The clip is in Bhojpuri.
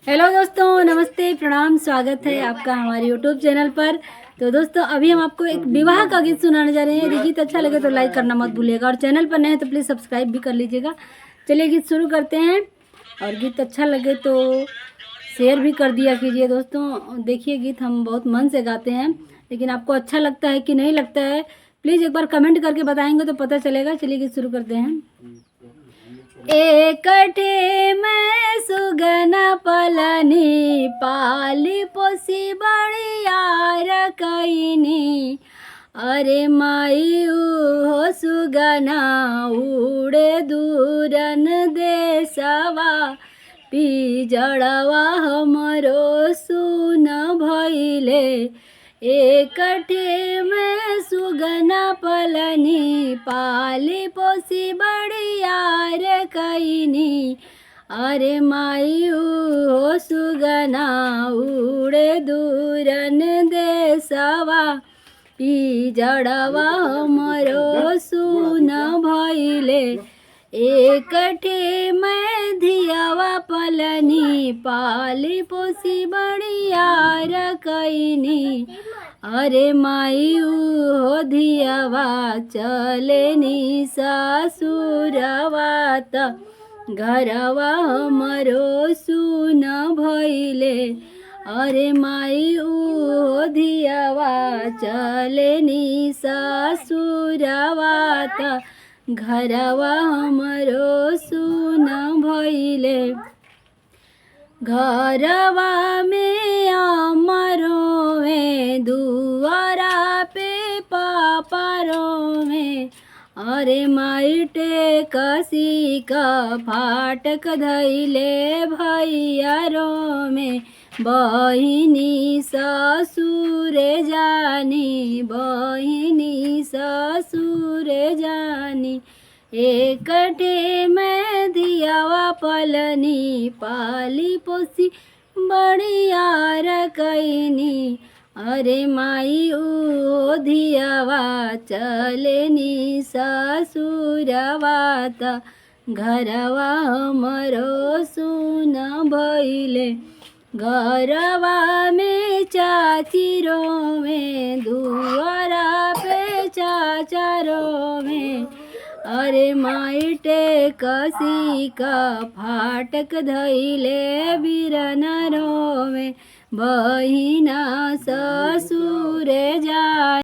हेलो दोस्तों, नमस्ते, प्रणाम, स्वागत है आपका हमारे यूट्यूब चैनल पर। तो दोस्तों अभी हम आपको एक विवाह का गीत सुनाने जा रहे हैं। यदि गीत अच्छा लगे तो लाइक करना मत भूलिएगा और चैनल पर नए हैं तो प्लीज़ सब्सक्राइब भी कर लीजिएगा। चलिए गीत शुरू करते हैं और गीत अच्छा लगे तो शेयर भी कर दिया कीजिए। दोस्तों देखिए गीत हम बहुत मन से गाते हैं, लेकिन आपको अच्छा लगता है कि नहीं लगता है प्लीज़ एक बार कमेंट करके बताएंगे तो पता चलेगा। चलिए गीत शुरू करते हैं। एकठे मैं सुगना पलनी पाली पोसी बड़ियार कईनी। अरे माई हो सुगना उड़े दूरन देसवा पिजड़वा हमरो सुन भइले। एकठे में सुगना पलनी पाली पोसी बड़ियार कईनी। अरे माई हो सुगना उड़े दूरन देसवा पिजड़वा हमरो सुन भइले। एकठे मैं धियावा पलनी पाली पोसी बड़ियार कईनी। अरे माई हो धियावा चलेनी ससुरवा त घरवा हमरो सुन भइले। अरे माई हो धियावा चलेनी ससुरवा त घरवा हमरो सुन भइले। घरवा में अमरो में दुआरा पे पापरो में। अरे माई टेकसी का फाटक धैले भैयारो में। बहिनी ससुरे जानी बहिनी ससुरे जानी। एकठे मैं धियावा पलनी पाली पोसी बड़ियार कईनी। अरे माई ओ धियावा चलेनी ससुरवा त घरवा हमरो सुन भइले। घरवा में चाचीरो में दुआरा पे चाचारो में। अरे माई टेकसी का फाटक धैले बिरनरो में। बहिना ससुरे जा